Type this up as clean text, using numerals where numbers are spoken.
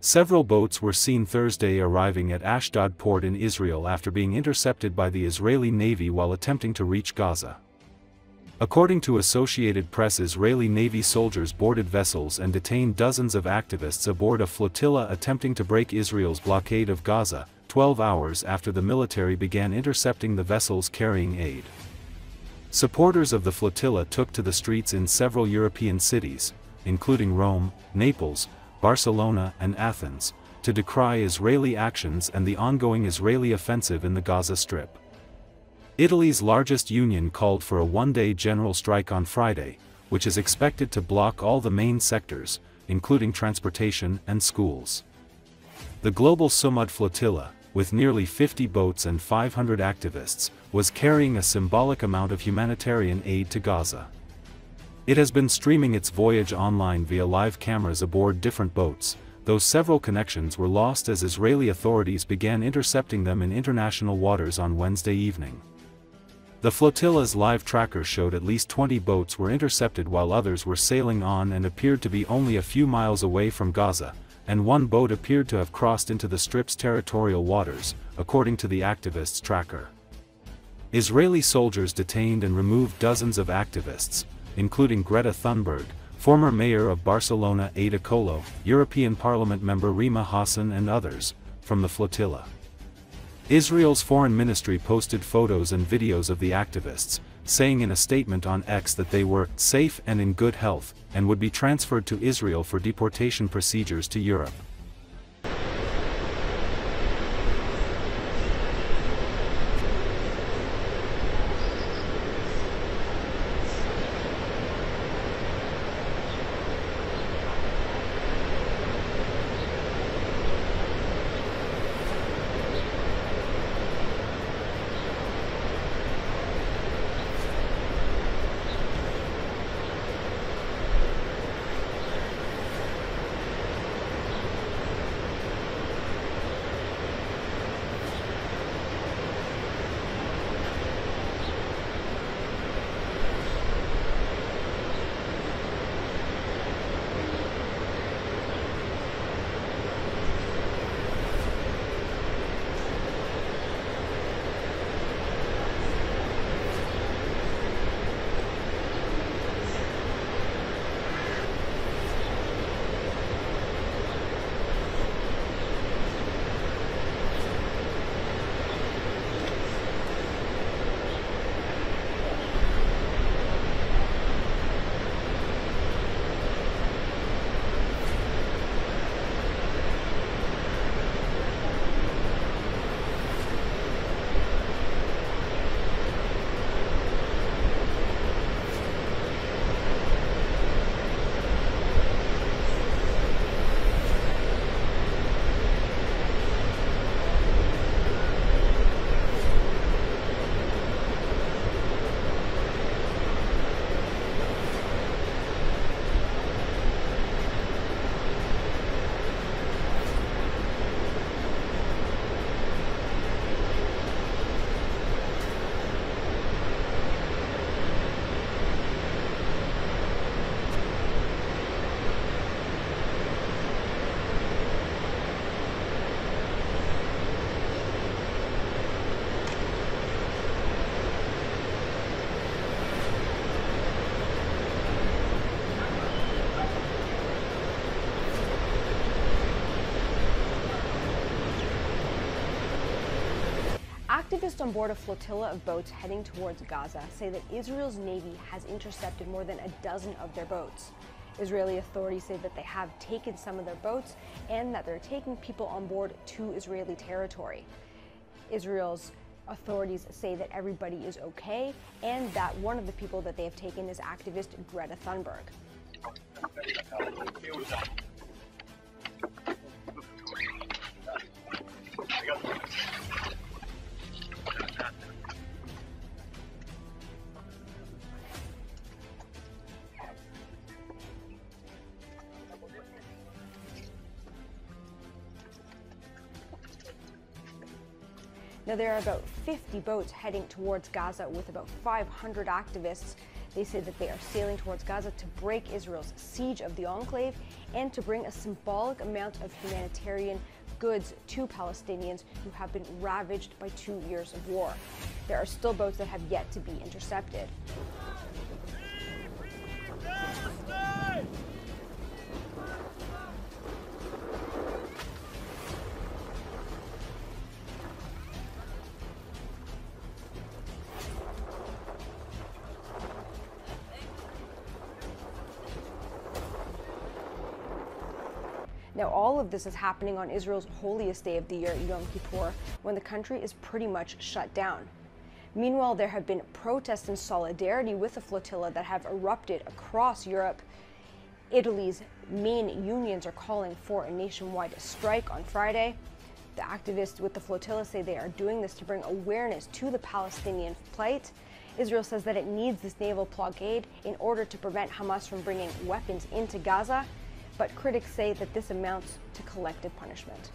Several boats were seen Thursday arriving at Ashdod port in Israel after being intercepted by the Israeli Navy while attempting to reach Gaza. According to Associated Press, Israeli Navy soldiers boarded vessels and detained dozens of activists aboard a flotilla attempting to break Israel's blockade of Gaza, 12 hours after the military began intercepting the vessels carrying aid. Supporters of the flotilla took to the streets in several European cities, including Rome, Naples, Barcelona and Athens, to decry Israeli actions and the ongoing Israeli offensive in the Gaza Strip. Italy's largest union called for a one-day general strike on Friday, which is expected to block all the main sectors, including transportation and schools. The Global Sumud Flotilla, with nearly 50 boats and 500 activists, was carrying a symbolic amount of humanitarian aid to Gaza. It has been streaming its voyage online via live cameras aboard different boats, though several connections were lost as Israeli authorities began intercepting them in international waters on Wednesday evening. The flotilla's live tracker showed at least 20 boats were intercepted while others were sailing on and appeared to be only a few miles away from Gaza, and one boat appeared to have crossed into the Strip's territorial waters, according to the activists' tracker. Israeli soldiers detained and removed dozens of activists, including Greta Thunberg, former mayor of Barcelona Ada Colau, European Parliament member Rima Hassan and others, from the flotilla. Israel's foreign ministry posted photos and videos of the activists, saying in a statement on X that they were safe and in good health, and would be transferred to Israel for deportation procedures to Europe. Activists on board a flotilla of boats heading towards Gaza say that Israel's Navy has intercepted more than a dozen of their boats. Israeli authorities say that they have taken some of their boats and that they're taking people on board to Israeli territory. Israel's authorities say that everybody is okay and that one of the people that they have taken is activist Greta Thunberg. Now, there are about 50 boats heading towards Gaza with about 500 activists. They say that they are sailing towards Gaza to break Israel's siege of the enclave and to bring a symbolic amount of humanitarian goods to Palestinians who have been ravaged by 2 years of war. There are still boats that have yet to be intercepted. Now, all of this is happening on Israel's holiest day of the year, Yom Kippur, when the country is pretty much shut down. Meanwhile, there have been protests in solidarity with the flotilla that have erupted across Europe. Italy's main unions are calling for a nationwide strike on Friday. The activists with the flotilla say they are doing this to bring awareness to the Palestinian plight. Israel says that it needs this naval blockade in order to prevent Hamas from bringing weapons into Gaza. But critics say that this amounts to collective punishment.